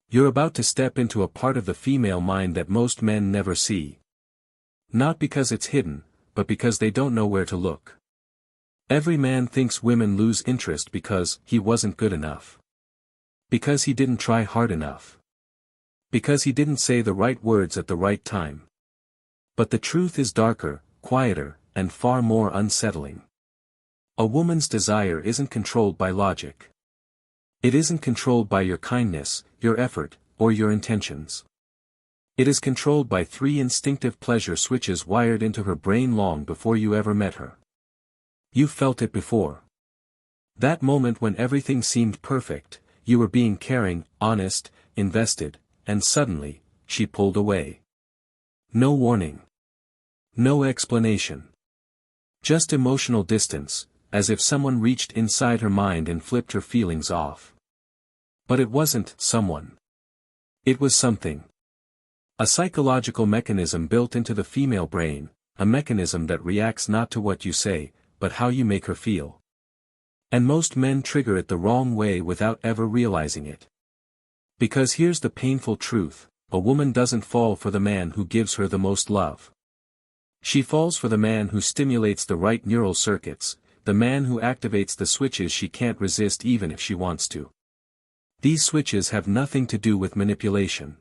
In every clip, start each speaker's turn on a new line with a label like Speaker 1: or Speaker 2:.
Speaker 1: You're about to step into a part of the female mind that most men never see. Not because it's hidden, but because they don't know where to look. Every man thinks women lose interest because he wasn't good enough. Because he didn't try hard enough. Because he didn't say the right words at the right time. But the truth is darker, quieter, and far more unsettling. A woman's desire isn't controlled by logic. It isn't controlled by your kindness, your effort, or your intentions. It is controlled by 3 instinctive pleasure switches wired into her brain long before you ever met her. You felt it before. That moment when everything seemed perfect, you were being caring, honest, invested, and suddenly, she pulled away. No warning. No explanation. Just emotional distance, as if someone reached inside her mind and flipped her feelings off. But it wasn't someone. It was something. A psychological mechanism built into the female brain, a mechanism that reacts not to what you say, but how you make her feel. And most men trigger it the wrong way without ever realizing it. Because here's the painful truth, a woman doesn't fall for the man who gives her the most love. She falls for the man who stimulates the right neural circuits, the man who activates the switches she can't resist even if she wants to. These switches have nothing to do with manipulation.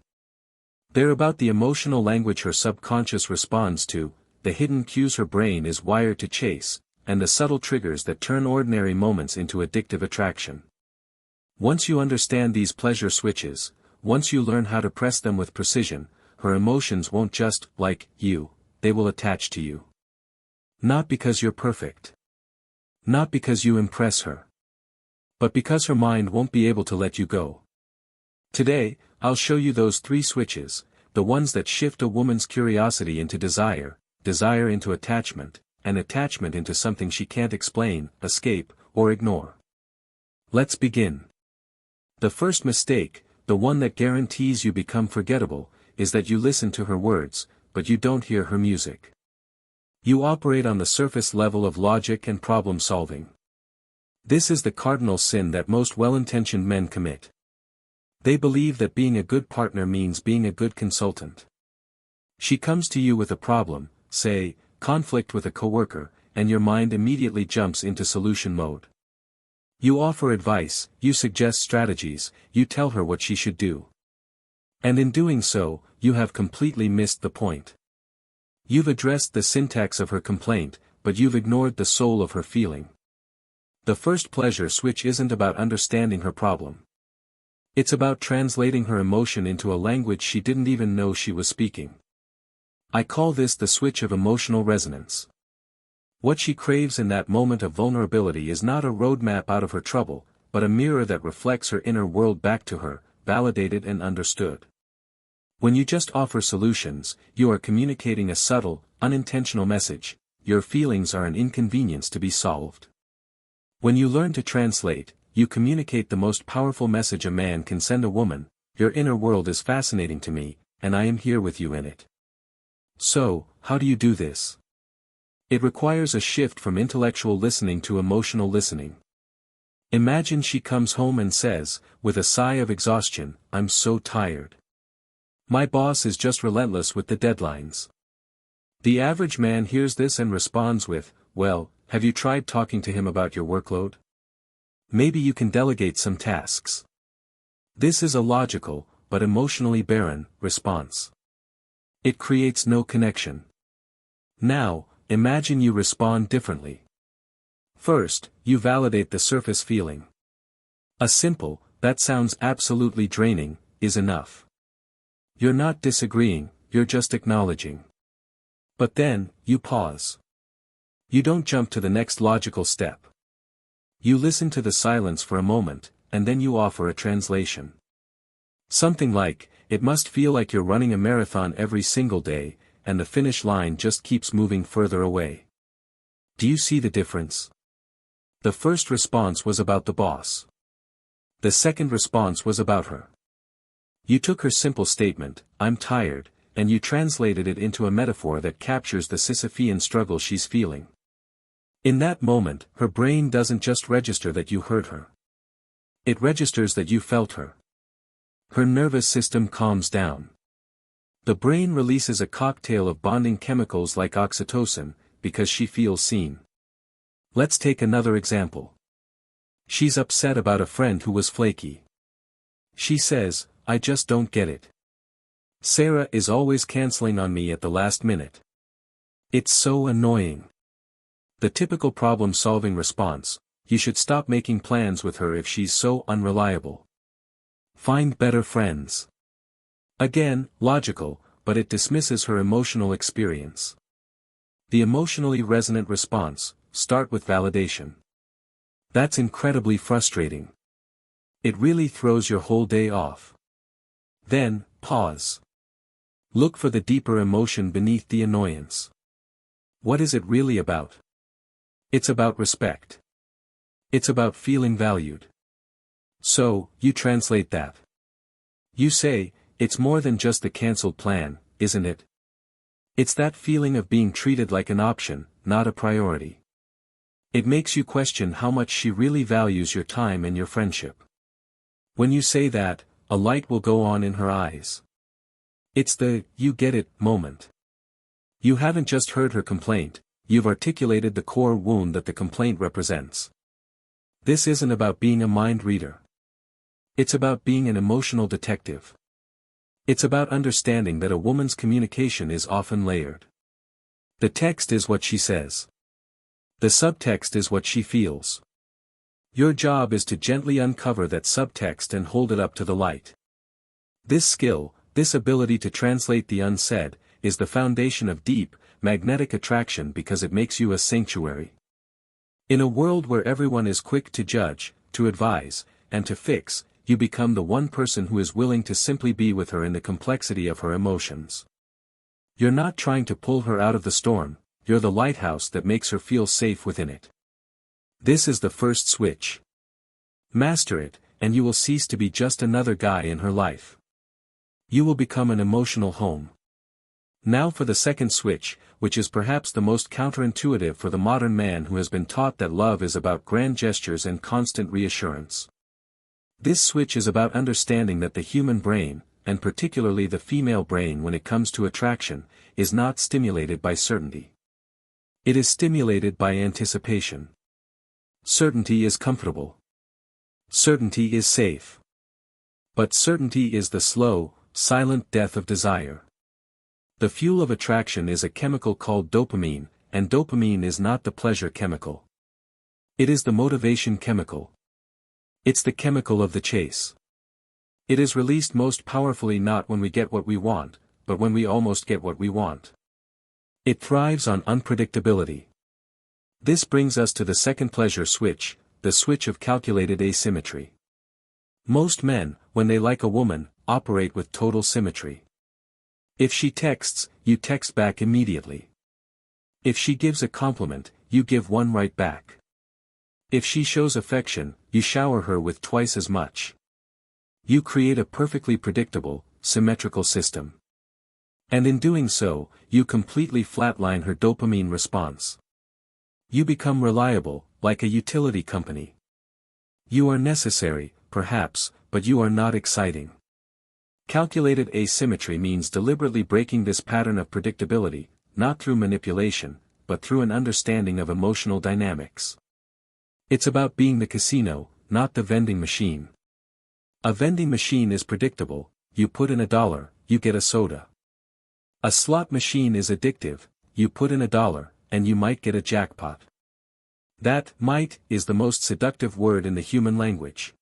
Speaker 1: They're about the emotional language her subconscious responds to, the hidden cues her brain is wired to chase, and the subtle triggers that turn ordinary moments into addictive attraction. Once you understand these pleasure switches, once you learn how to press them with precision, her emotions won't just like you, they will attach to you. Not because you're perfect. Not because you impress her. But because her mind won't be able to let you go. Today, I'll show you those 3 switches, the ones that shift a woman's curiosity into desire, desire into attachment, and attachment into something she can't explain, escape, or ignore. Let's begin. The first mistake, the one that guarantees you become forgettable, is that you listen to her words, but you don't hear her music. You operate on the surface level of logic and problem solving. This is the cardinal sin that most well-intentioned men commit. They believe that being a good partner means being a good consultant. She comes to you with a problem, say, conflict with a coworker, and your mind immediately jumps into solution mode. You offer advice, you suggest strategies, you tell her what she should do. And in doing so, you have completely missed the point. You've addressed the syntax of her complaint, but you've ignored the soul of her feeling. The first pleasure switch isn't about understanding her problem. It's about translating her emotion into a language she didn't even know she was speaking. I call this the switch of emotional resonance. What she craves in that moment of vulnerability is not a roadmap out of her trouble, but a mirror that reflects her inner world back to her, validated and understood. When you just offer solutions, you are communicating a subtle, unintentional message: your feelings are an inconvenience to be solved. When you learn to translate, you communicate the most powerful message a man can send a woman: your inner world is fascinating to me, and I am here with you in it. So, how do you do this? It requires a shift from intellectual listening to emotional listening. Imagine she comes home and says, with a sigh of exhaustion, "I'm so tired. My boss is just relentless with the deadlines." The average man hears this and responds with, "Well, have you tried talking to him about your workload? Maybe you can delegate some tasks." This is a logical, but emotionally barren, response. It creates no connection. Now, imagine you respond differently. First, you validate the surface feeling. A simple, "that sounds absolutely draining," is enough. You're not disagreeing, you're just acknowledging. But then, you pause. You don't jump to the next logical step. You listen to the silence for a moment, and then you offer a translation. Something like, "It must feel like you're running a marathon every single day, and the finish line just keeps moving further away." Do you see the difference? The first response was about the boss. The second response was about her. You took her simple statement, "I'm tired," and you translated it into a metaphor that captures the Sisyphean struggle she's feeling. In that moment, her brain doesn't just register that you heard her. It registers that you felt her. Her nervous system calms down. The brain releases a cocktail of bonding chemicals like oxytocin, because she feels seen. Let's take another example. She's upset about a friend who was flaky. She says, "I just don't get it. Sarah is always canceling on me at the last minute. It's so annoying." The typical problem-solving response: you should stop making plans with her if she's so unreliable. Find better friends. Again, logical, but it dismisses her emotional experience. The emotionally resonant response: start with validation. That's incredibly frustrating. It really throws your whole day off. Then, pause. Look for the deeper emotion beneath the annoyance. What is it really about? It's about respect. It's about feeling valued. So, you translate that. You say, "It's more than just the cancelled plan, isn't it? It's that feeling of being treated like an option, not a priority." It makes you question how much she really values your time and your friendship. When you say that, a light will go on in her eyes. It's the "you get it" moment. You haven't just heard her complaint, you've articulated the core wound that the complaint represents. This isn't about being a mind reader. It's about being an emotional detective. It's about understanding that a woman's communication is often layered. The text is what she says. The subtext is what she feels. Your job is to gently uncover that subtext and hold it up to the light. This skill, this ability to translate the unsaid, is the foundation of deep, magnetic attraction because it makes you a sanctuary. In a world where everyone is quick to judge, to advise, and to fix, you become the one person who is willing to simply be with her in the complexity of her emotions. You're not trying to pull her out of the storm, you're the lighthouse that makes her feel safe within it. This is the first switch. Master it, and you will cease to be just another guy in her life. You will become an emotional home. Now for the second switch, which is perhaps the most counterintuitive for the modern man who has been taught that love is about grand gestures and constant reassurance. This switch is about understanding that the human brain, and particularly the female brain when it comes to attraction, is not stimulated by certainty. It is stimulated by anticipation. Certainty is comfortable. Certainty is safe. But certainty is the slow, silent death of desire. The fuel of attraction is a chemical called dopamine, and dopamine is not the pleasure chemical. It is the motivation chemical. It's the chemical of the chase. It is released most powerfully not when we get what we want, but when we almost get what we want. It thrives on unpredictability. This brings us to the second pleasure switch, the switch of calculated asymmetry. Most men, when they like a woman, operate with total symmetry. If she texts, you text back immediately. If she gives a compliment, you give one right back. If she shows affection, you shower her with twice as much. You create a perfectly predictable, symmetrical system. And in doing so, you completely flatline her dopamine response. You become reliable, like a utility company. You are necessary, perhaps, but you are not exciting. Calculated asymmetry means deliberately breaking this pattern of predictability, not through manipulation, but through an understanding of emotional dynamics. It's about being the casino, not the vending machine. A vending machine is predictable: you put in $1, you get a soda. A slot machine is addictive: you put in $1, and you might get a jackpot. That "might" is the most seductive word in the human language.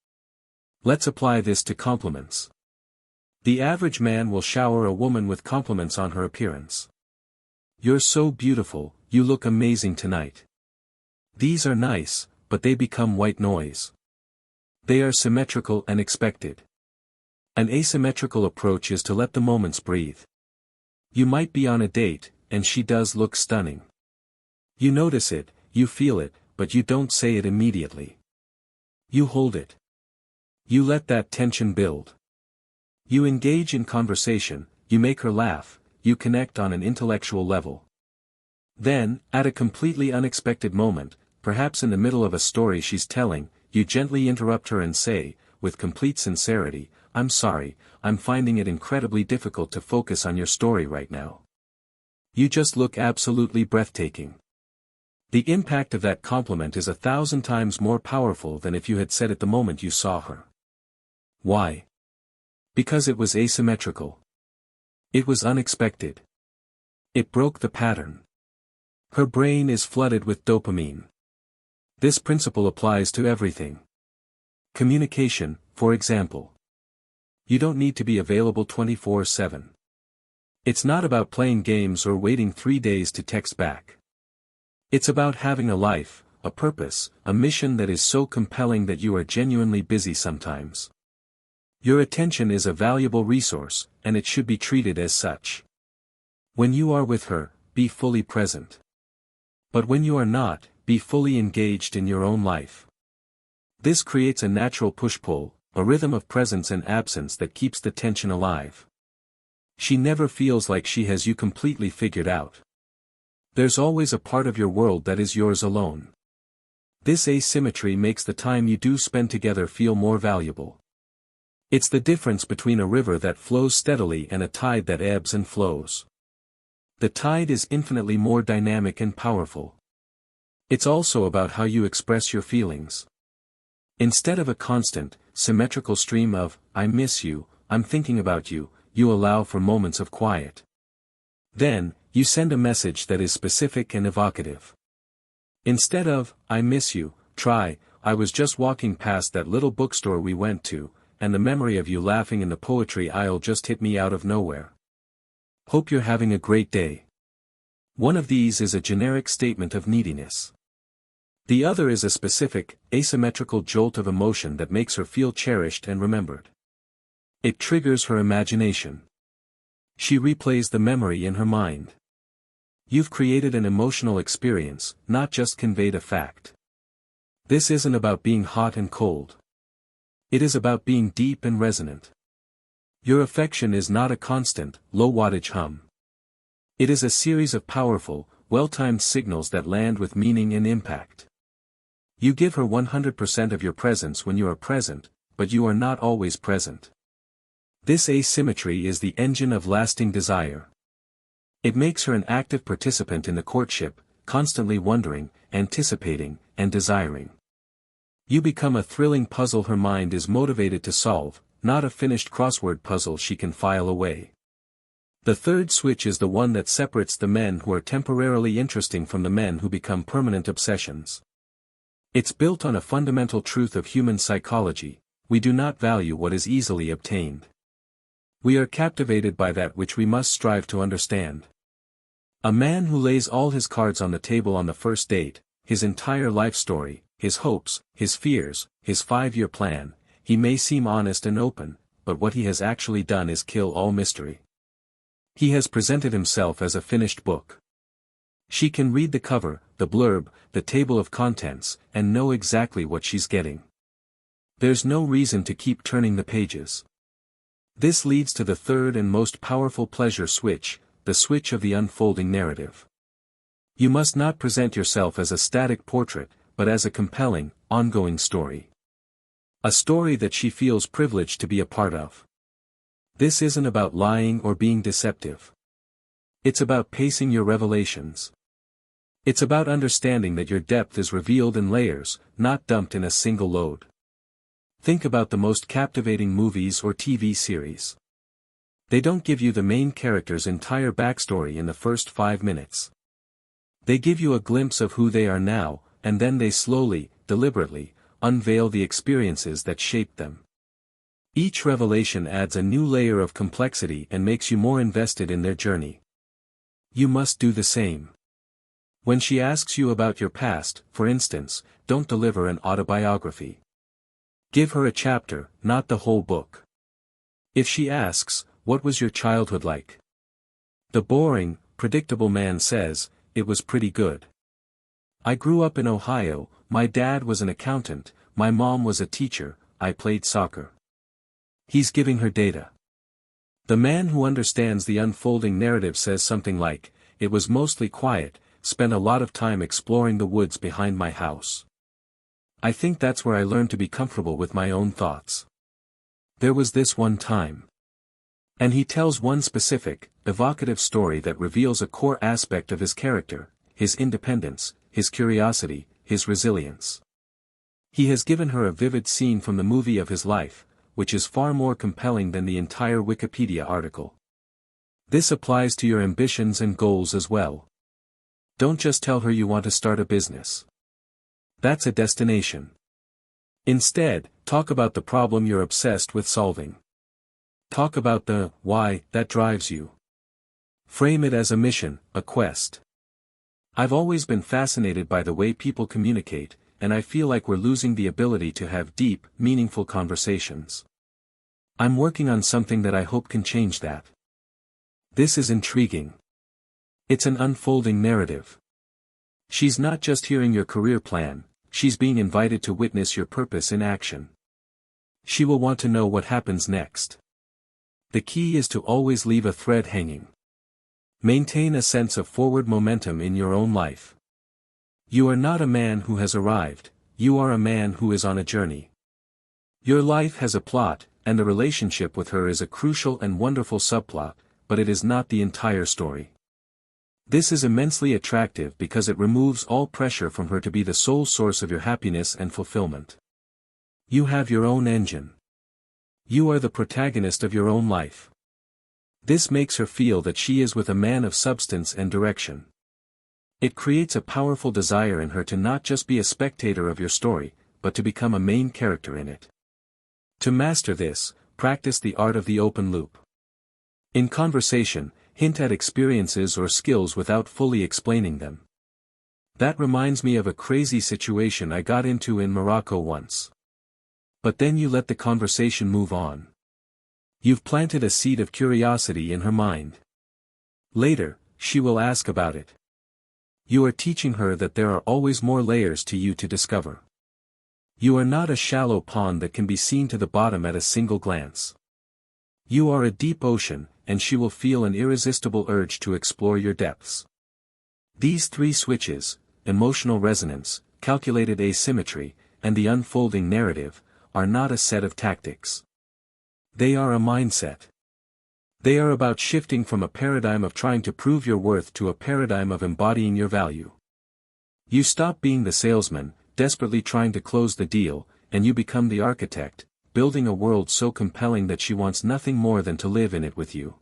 Speaker 1: Let's apply this to compliments. The average man will shower a woman with compliments on her appearance. "You're so beautiful, you look amazing tonight." These are nice, but they become white noise. They are symmetrical and expected. An asymmetrical approach is to let the moments breathe. You might be on a date, and she does look stunning. You notice it, you feel it, but you don't say it immediately. You hold it. You let that tension build. You engage in conversation, you make her laugh, you connect on an intellectual level. Then, at a completely unexpected moment, perhaps in the middle of a story she's telling, you gently interrupt her and say, with complete sincerity, I'm sorry, I'm finding it incredibly difficult to focus on your story right now. You just look absolutely breathtaking. The impact of that compliment is 1,000 times more powerful than if you had said it the moment you saw her. Why? Because it was asymmetrical. It was unexpected. It broke the pattern. Her brain is flooded with dopamine. This principle applies to everything. Communication, for example. You don't need to be available 24/7. It's not about playing games or waiting 3 days to text back. It's about having a life, a purpose, a mission that is so compelling that you are genuinely busy sometimes. Your attention is a valuable resource, and it should be treated as such. When you are with her, be fully present. But when you are not, be fully engaged in your own life. This creates a natural push-pull, a rhythm of presence and absence that keeps the tension alive. She never feels like she has you completely figured out. There's always a part of your world that is yours alone. This asymmetry makes the time you do spend together feel more valuable. It's the difference between a river that flows steadily and a tide that ebbs and flows. The tide is infinitely more dynamic and powerful. It's also about how you express your feelings. Instead of a constant, symmetrical stream of, I miss you, I'm thinking about you, you allow for moments of quiet. Then, you send a message that is specific and evocative. Instead of, I miss you, try, I was just walking past that little bookstore we went to, and the memory of you laughing in the poetry aisle just hit me out of nowhere. Hope you're having a great day. One of these is a generic statement of neediness. The other is a specific, asymmetrical jolt of emotion that makes her feel cherished and remembered. It triggers her imagination. She replays the memory in her mind. You've created an emotional experience, not just conveyed a fact. This isn't about being hot and cold. It is about being deep and resonant. Your affection is not a constant, low-wattage hum. It is a series of powerful, well-timed signals that land with meaning and impact. You give her 100% of your presence when you are present, but you are not always present. This asymmetry is the engine of lasting desire. It makes her an active participant in the courtship, constantly wondering, anticipating, and desiring. You become a thrilling puzzle her mind is motivated to solve, not a finished crossword puzzle she can file away. The third switch is the one that separates the men who are temporarily interesting from the men who become permanent obsessions. It's built on a fundamental truth of human psychology: we do not value what is easily obtained. We are captivated by that which we must strive to understand. A man who lays all his cards on the table on the first date, his entire life story, his hopes, his fears, his 5-year plan, he may seem honest and open, but what he has actually done is kill all mystery. He has presented himself as a finished book. She can read the cover, the blurb, the table of contents, and know exactly what she's getting. There's no reason to keep turning the pages. This leads to the third and most powerful pleasure switch, the switch of the unfolding narrative. You must not present yourself as a static portrait, but as a compelling, ongoing story. A story that she feels privileged to be a part of. This isn't about lying or being deceptive. It's about pacing your revelations. It's about understanding that your depth is revealed in layers, not dumped in a single load. Think about the most captivating movies or TV series. They don't give you the main character's entire backstory in the first 5 minutes. They give you a glimpse of who they are now, and then they slowly, deliberately, unveil the experiences that shaped them. Each revelation adds a new layer of complexity and makes you more invested in their journey. You must do the same. When she asks you about your past, for instance, don't deliver an autobiography. Give her a chapter, not the whole book. If she asks, what was your childhood like? The boring, predictable man says, it was pretty good. I grew up in Ohio, my dad was an accountant, my mom was a teacher, I played soccer. He's giving her data. The man who understands the unfolding narrative says something like, it was mostly quiet, spent a lot of time exploring the woods behind my house. I think that's where I learned to be comfortable with my own thoughts. There was this one time. And he tells one specific, evocative story that reveals a core aspect of his character, his independence, his curiosity, his resilience. He has given her a vivid scene from the movie of his life, which is far more compelling than the entire Wikipedia article. This applies to your ambitions and goals as well. Don't just tell her you want to start a business. That's a destination. Instead, talk about the problem you're obsessed with solving. Talk about the why that drives you. Frame it as a mission, a quest. I've always been fascinated by the way people communicate, and I feel like we're losing the ability to have deep, meaningful conversations. I'm working on something that I hope can change that. This is intriguing. It's an unfolding narrative. She's not just hearing your career plan, she's being invited to witness your purpose in action. She will want to know what happens next. The key is to always leave a thread hanging. Maintain a sense of forward momentum in your own life. You are not a man who has arrived, you are a man who is on a journey. Your life has a plot, and the relationship with her is a crucial and wonderful subplot, but it is not the entire story. This is immensely attractive because it removes all pressure from her to be the sole source of your happiness and fulfillment. You have your own engine. You are the protagonist of your own life. This makes her feel that she is with a man of substance and direction. It creates a powerful desire in her to not just be a spectator of your story, but to become a main character in it. To master this, practice the art of the open loop. In conversation, hint at experiences or skills without fully explaining them. That reminds me of a crazy situation I got into in Morocco once. But then you let the conversation move on. You've planted a seed of curiosity in her mind. Later, she will ask about it. You are teaching her that there are always more layers to you to discover. You are not a shallow pond that can be seen to the bottom at a single glance. You are a deep ocean, and she will feel an irresistible urge to explore your depths. These three switches, emotional resonance, calculated asymmetry, and the unfolding narrative, are not a set of tactics. They are a mindset. They are about shifting from a paradigm of trying to prove your worth to a paradigm of embodying your value. You stop being the salesman, desperately trying to close the deal, and you become the architect, building a world so compelling that she wants nothing more than to live in it with you.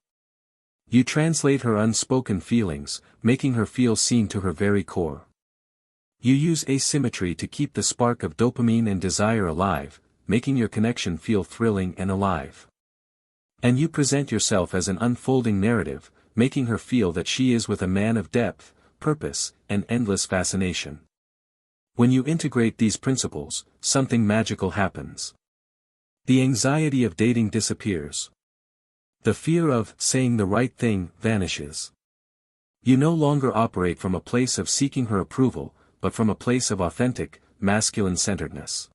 Speaker 1: You translate her unspoken feelings, making her feel seen to her very core. You use asymmetry to keep the spark of dopamine and desire alive, making your connection feel thrilling and alive. And you present yourself as an unfolding narrative, making her feel that she is with a man of depth, purpose, and endless fascination. When you integrate these principles, something magical happens. The anxiety of dating disappears. The fear of saying the right thing vanishes. You no longer operate from a place of seeking her approval, but from a place of authentic, masculine-centeredness.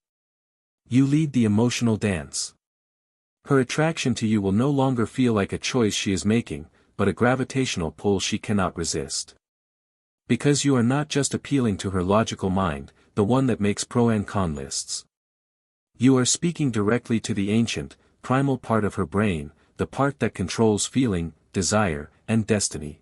Speaker 1: You lead the emotional dance. Her attraction to you will no longer feel like a choice she is making, but a gravitational pull she cannot resist. Because you are not just appealing to her logical mind, the one that makes pro and con lists. You are speaking directly to the ancient, primal part of her brain, the part that controls feeling, desire, and destiny.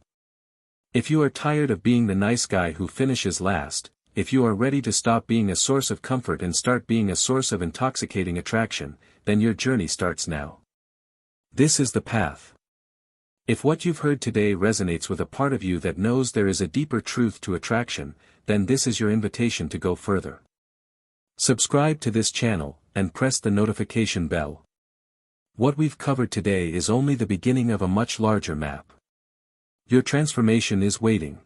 Speaker 1: If you are tired of being the nice guy who finishes last, if you are ready to stop being a source of comfort and start being a source of intoxicating attraction, then your journey starts now. This is the path. If what you've heard today resonates with a part of you that knows there is a deeper truth to attraction, then this is your invitation to go further. Subscribe to this channel, and press the notification bell. What we've covered today is only the beginning of a much larger map. Your transformation is waiting.